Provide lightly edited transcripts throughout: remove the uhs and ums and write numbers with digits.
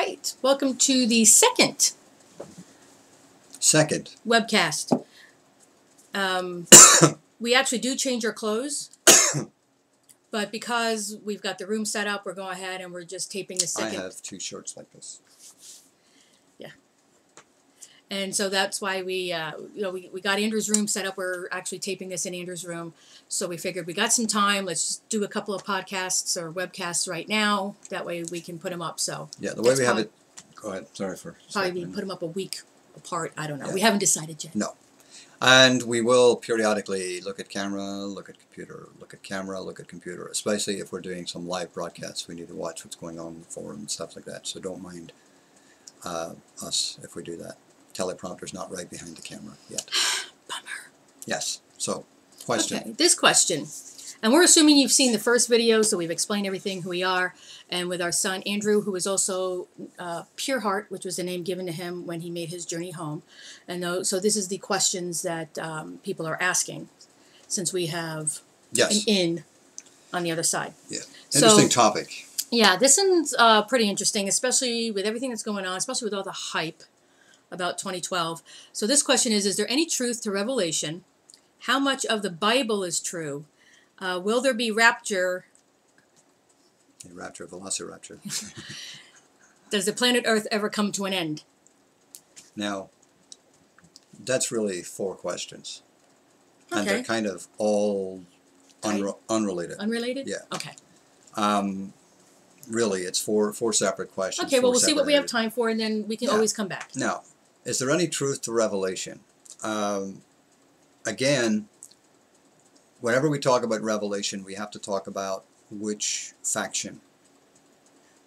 right, welcome to the second webcast. We actually do change our clothes, but because we've got the room set up, we're going ahead and we're just taping the second. I have two shirts like this. Yeah. And so that's why we got Andrew's room set up. We're actually taping this in Andrew's room. So we figured we got some time. Let's just do a couple of podcasts or webcasts right now. That way we can put them up. So yeah, the way we have it. Go ahead. Sorry for. Probably we put them up a week apart. I don't know. Yeah. We haven't decided yet. No. And we will periodically look at camera, look at computer, look at camera, look at computer, especially if we're doing some live broadcasts. We need to watch what's going on in the forum and stuff like that. So don't mind us if we do that. Teleprompter's not right behind the camera yet. Bummer. Yes. So, question. Okay, this question. And we're assuming you've seen the first video, so we've explained everything, who we are, and with our son Andrew, who is also Pureheart, which was the name given to him when he made his journey home. And so this is the questions that people are asking, since we have an in on the other side. Yeah, interesting topic. Yeah, this one's pretty interesting, especially with everything that's going on, especially with all the hype about 2012. So this question is there any truth to Revelation? How much of the Bible is true? Will there be rapture? Rapture, velociraptor. Does the planet Earth ever come to an end? Now, that's really 4 questions. Okay. And they're kind of all unrelated. Unrelated? Yeah. Okay. Really, it's four separate questions. Okay, well, we'll see what we have time for, and then we can always come back. Now, is there any truth to Revelation? Again, whenever we talk about Revelation, we have to talk about which faction.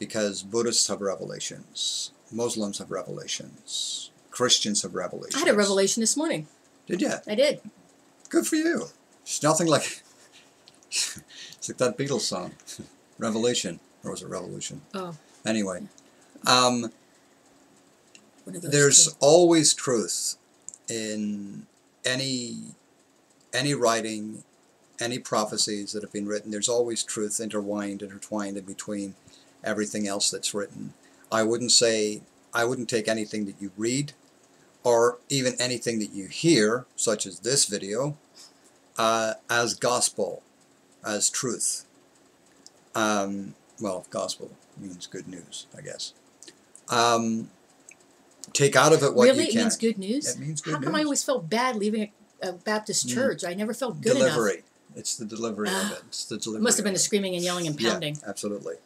Because Buddhists have revelations, Muslims have revelations, Christians have revelations. I had a revelation this morning. Did you? I did. Good for you. It's nothing like... it's like that Beatles song. Revelation. Or was it Revolution? Oh. Anyway. There's always truth in any writing, any prophecies that have been written. There's always truth intertwined in between everything else that's written. I wouldn't take anything that you read or even anything that you hear, such as this video, as gospel, as truth. Well, gospel means good news, I guess. Take out of it what you can. Really? It means good news? It means good news. How come I always felt bad leaving a Baptist church? I never felt good enough. Delivery. It's the delivery of it. It's the delivery. It must have been the screaming and yelling and pounding. Yeah, absolutely.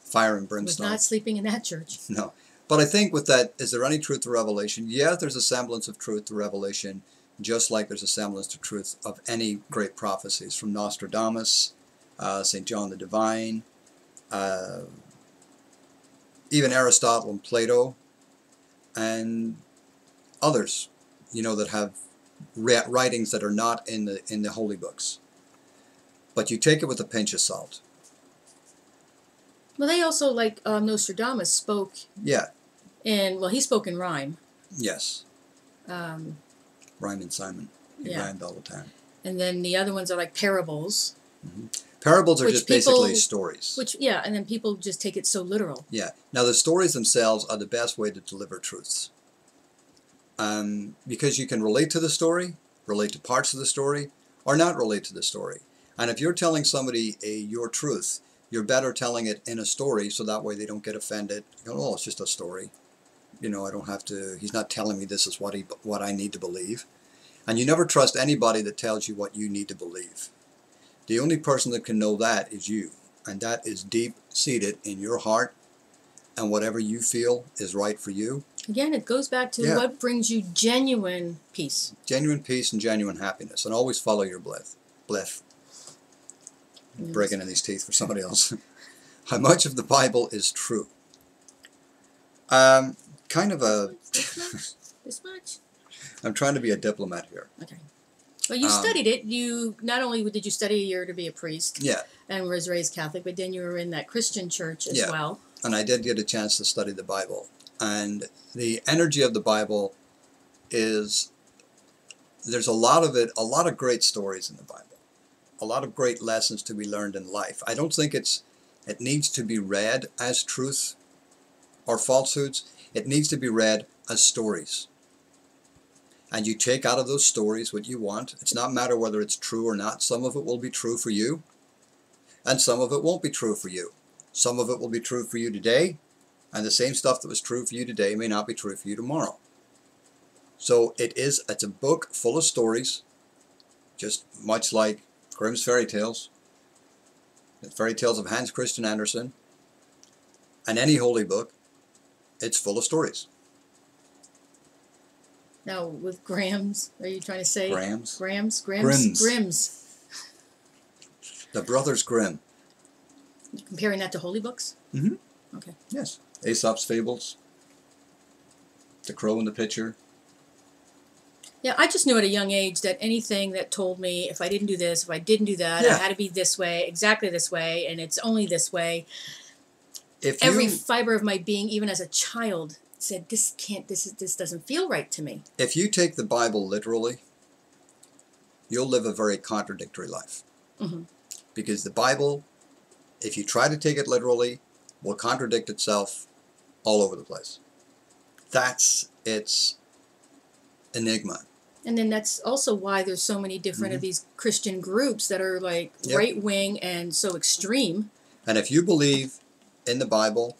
Fire and brimstone. I was not sleeping in that church. No. But I think with that, is there any truth to Revelation? Yeah, there's a semblance of truth to Revelation, just like there's a semblance to truth of any great prophecies, from Nostradamus, St. John the Divine, even Aristotle and Plato, and others, that have writings that are not in the holy books. But you take it with a pinch of salt. Well, they also, like Nostradamus, spoke. Yeah. He spoke in rhyme. Yes. Rhyme and Simon. He rhymed all the time. And then the other ones are like parables. Mm-hmm. Parables are just basically stories. And then people just take it so literal. Yeah. Now, the stories themselves are the best way to deliver truths. Because you can relate to the story, relate to parts of the story, or not relate to the story. And if you're telling somebody your truth, you're better telling it in a story, so that way they don't get offended. Oh, it's just a story. I don't have to, he's not telling me this is what I need to believe. And you never trust anybody that tells you what you need to believe. The only person that can know that is you. And that is deep-seated in your heart. And whatever you feel is right for you. Again, it goes back to what brings you genuine peace. Genuine peace and genuine happiness. And always follow your bliss. I'm breaking in these teeth for somebody else. How much of the Bible is true? Kind of a... This much? I'm trying to be a diplomat here. Okay. Well, you studied it. You not only did you study a year to be a priest, and was raised Catholic, but then you were in that Christian church as well. And I did get a chance to study the Bible. And the energy of the Bible is, there's a lot of it, a lot of great stories in the Bible. A lot of great lessons to be learned in life. I don't think it needs to be read as truth. or falsehoods, it needs to be read as stories. And you take out of those stories what you want. It's not matter whether it's true or not. Some of it will be true for you, and some of it won't be true for you. Some of it will be true for you today, and the same stuff that was true for you today may not be true for you tomorrow. So it's a book full of stories, just much like Grimm's fairy tales, the fairy tales of Hans Christian Andersen, and any holy book. It's full of stories. Now, with Graham's, are you trying to say? Graham's? Grimm's. The Brothers Grimm. Comparing that to holy books? Mm-hmm. Okay. Yes. Aesop's Fables. The Crow in the Pitcher. Yeah, I just knew at a young age that anything that told me if I didn't do this, if I didn't do that, Yeah. I had to be this way, exactly this way, and it's only this way. If Every fiber of my being, even as a child, said, this doesn't feel right to me. If you take the Bible literally, you'll live a very contradictory life. Mm-hmm. Because the Bible, if you try to take it literally, will contradict itself all over the place. That's its enigma. And then that's also why there's so many different of these Christian groups that are like right-wing and so extreme. And if you believe in the Bible,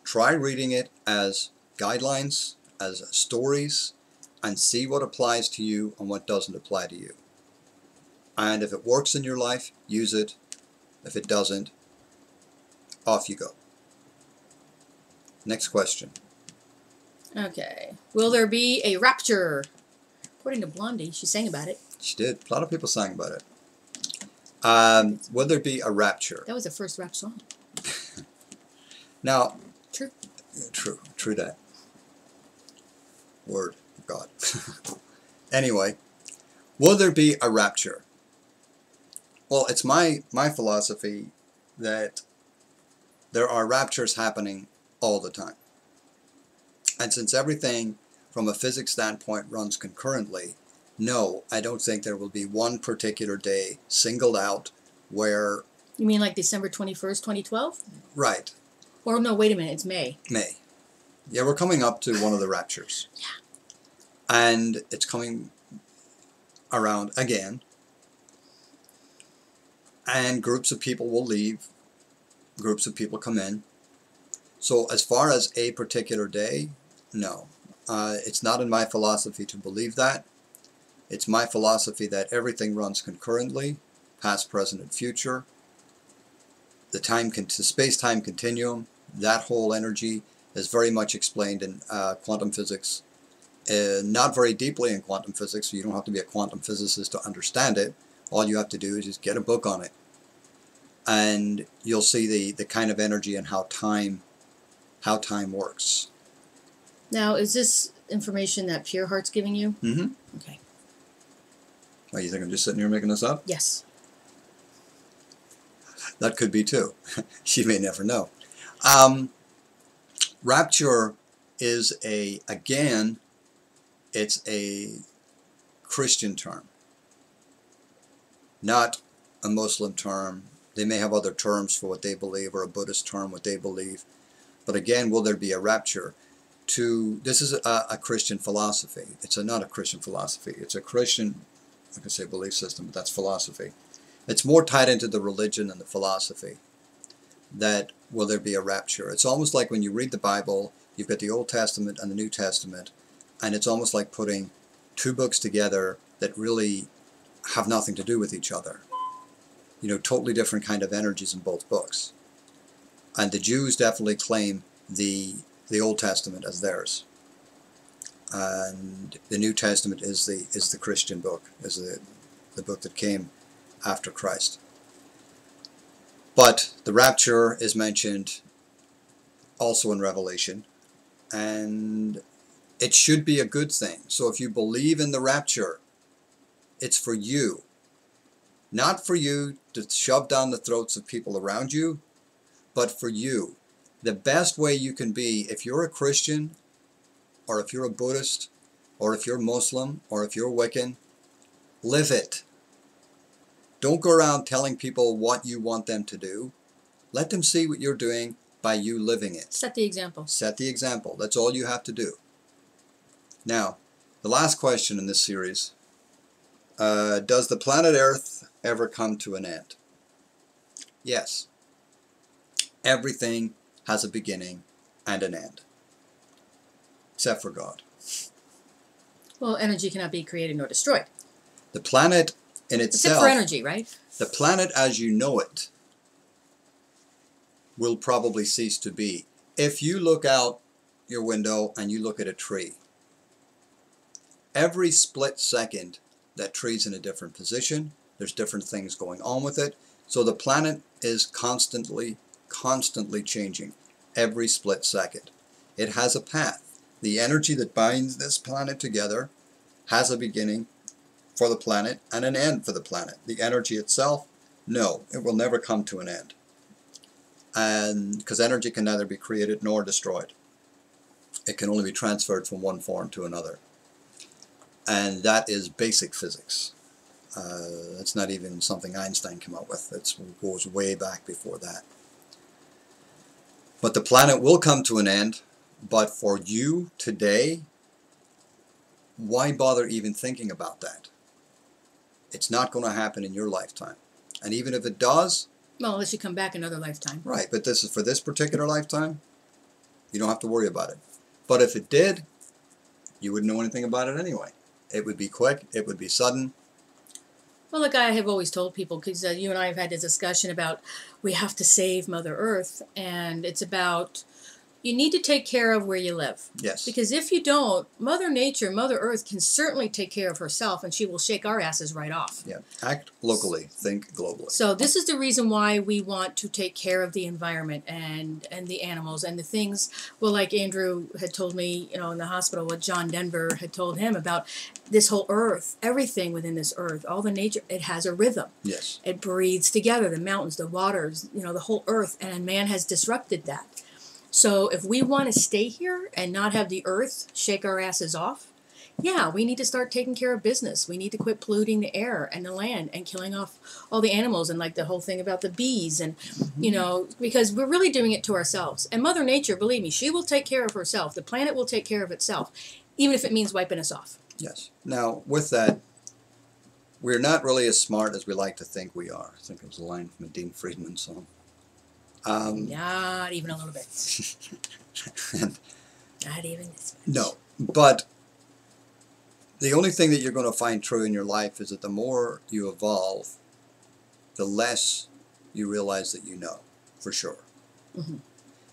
try reading it as guidelines, as stories, and see what applies to you and what doesn't apply to you. And if it works in your life, use it. If it doesn't, off you go. Next question. Okay. Will there be a rapture? According to Blondie, she sang about it. She did. A lot of people sang about it. Will there be a rapture? That was the first rap song. Now, true that. Word of God. Anyway, will there be a rapture? Well, it's my philosophy that there are raptures happening all the time. And since everything from a physics standpoint runs concurrently, no, I don't think there will be one particular day singled out where... You mean like December 21st, 2012? Right. Or no, wait a minute, it's May. May. Yeah, we're coming up to one of the raptures. Yeah. And it's coming around again. And groups of people will leave. Groups of people come in. So as far as a particular day, no. It's not in my philosophy to believe that. It's my philosophy that everything runs concurrently, past, present, and future. The space-time continuum, that whole energy is very much explained in quantum physics. Not very deeply in quantum physics, so you don't have to be a quantum physicist to understand it. All you have to do is just get a book on it. And you'll see the kind of energy and how time works. Now, is this information that Pureheart's giving you? Mm-hmm. Okay. Oh, you think I'm just sitting here making this up? Yes. That could be too. You may never know. Rapture is again, it's a Christian term, not a Muslim term. They may have other terms for what they believe, or a Buddhist term, what they believe. But again, will there be a rapture? This is a Christian philosophy. It's not a Christian philosophy. It's a Christian, I can say belief system, but that's philosophy. It's more tied into the religion and the philosophy. That will there be a rapture? It's almost like when you read the Bible, you've got the Old Testament and the New Testament, and it's almost like putting two books together that really have nothing to do with each other. You know, totally different kind of energies in both books. And the Jews definitely claim the Old Testament as theirs, and the New Testament is the Christian book, is the book that came after Christ. But the rapture is mentioned also in Revelation, and it should be a good thing. So if you believe in the rapture, it's for you, not for you to shove down the throats of people around you, but for you. The best way you can be, if you're a Christian, or if you're a Buddhist, or if you're Muslim, or if you're Wiccan, live it. Don't go around telling people what you want them to do. Let them see what you're doing by you living it. Set the example. Set the example. That's all you have to do. Now, the last question in this series, does the planet Earth ever come to an end? Yes. Everything has a beginning and an end, except for God. Well, energy cannot be created nor destroyed. The planet in itself... Except for energy, right? The planet as you know it will probably cease to be. If you look out your window and you look at a tree, every split second that tree's in a different position, there's different things going on with it. So the planet is constantly changing every split second. It has a path. The energy that binds this planet together has a beginning for the planet and an end for the planet. The energy itself, no, it will never come to an end. And because energy can neither be created nor destroyed. It can only be transferred from one form to another. And that is basic physics. That's not even something Einstein came up with. It goes way back before that. But the planet will come to an end. But for you today, why bother even thinking about that? It's not going to happen in your lifetime. And even if it does... Well, unless you come back another lifetime. Right, but this is for this particular lifetime, you don't have to worry about it. But if it did, you wouldn't know anything about it anyway. It would be quick, it would be sudden. Well, like I have always told people, because you and I have had this discussion about we have to save Mother Earth, and it's about you need to take care of where you live. Yes. Because if you don't, Mother Nature, Mother Earth can certainly take care of herself, and she will shake our asses right off. Yeah. Act locally, think globally. So this is the reason why we want to take care of the environment and the animals and the things. Well, like Andrew had told me, you know, in the hospital, what John Denver had told him about this whole Earth, everything within this Earth, all the nature, it has a rhythm. Yes. It breathes together, the mountains, the waters, you know, the whole Earth, and man has disrupted that. So if we want to stay here and not have the Earth shake our asses off, yeah, we need to start taking care of business. We need to quit polluting the air and the land and killing off all the animals and like the whole thing about the bees and, you know, because we're really doing it to ourselves. And Mother Nature, believe me, she will take care of herself. The planet will take care of itself, even if it means wiping us off. Yes. Now, with that, we're not really as smart as we like to think we are. I think it was a line from a Dean Friedman song. Not even a little bit. Not even this much. No, but the only thing that you're going to find true in your life is that the more you evolve, the less you realize that you know, for sure. Mm-hmm.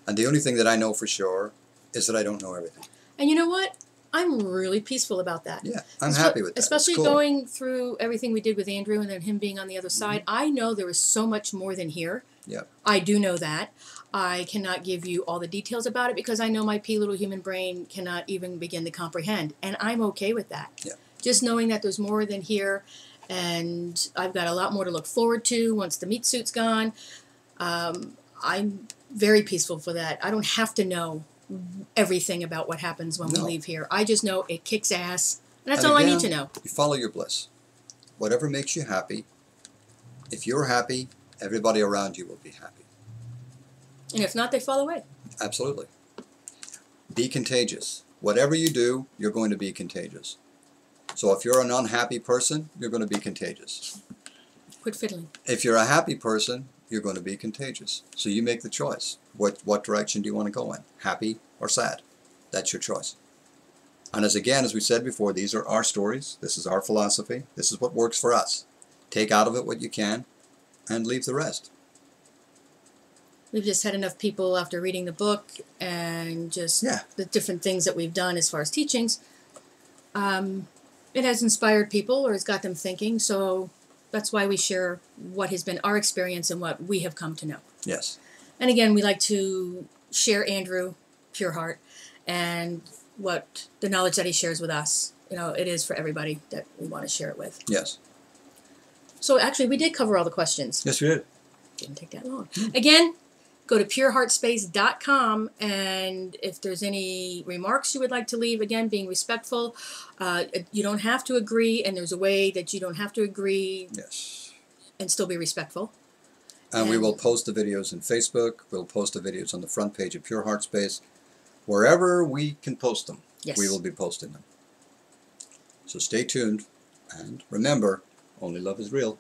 And the only thing that I know for sure is that I don't know everything. And you know what? I'm really peaceful about that. Yeah, I'm happy with that. Especially cool. Going through everything we did with Andrew and then him being on the other side. I know there is so much more than here. Yep. I do know that. I cannot give you all the details about it because I know my pea little human brain cannot even begin to comprehend. And I'm okay with that. Yeah. Just knowing that there's more than here. And I've got a lot more to look forward to once the meat suit's gone. I'm very peaceful for that. I don't have to know everything about what happens when we leave here. I just know it kicks ass. And that's all I need to know. You follow your bliss. Whatever makes you happy. If you're happy, everybody around you will be happy. And if not, they fall away. Absolutely. Be contagious. Whatever you do, you're going to be contagious. So if you're an unhappy person, you're going to be contagious. Quit fiddling. If you're a happy person, you're going to be contagious. So you make the choice. What direction do you want to go in? Happy or sad? That's your choice. And as we said before, these are our stories. This is our philosophy. This is what works for us. Take out of it what you can and leave the rest. We've just had enough people after reading the book and just the different things that we've done as far as teachings. It has inspired people or has got them thinking. So that's why we share what has been our experience and what we have come to know. Yes. And again, we like to share Andrew, Pureheart, and what the knowledge that he shares with us. You know, it is for everybody that we want to share it with. Yes. So actually, we did cover all the questions. Yes, we did. Didn't take that long. Again, go to pureheartspace.com, and if there's any remarks you would like to leave, again, being respectful, you don't have to agree, and there's a way that you don't have to agree yes. and still be respectful. And we will post the videos in Facebook. We'll post the videos on the front page of Pureheart Space. Wherever we can post them, Yes. we will be posting them. So stay tuned, and remember, only love is real.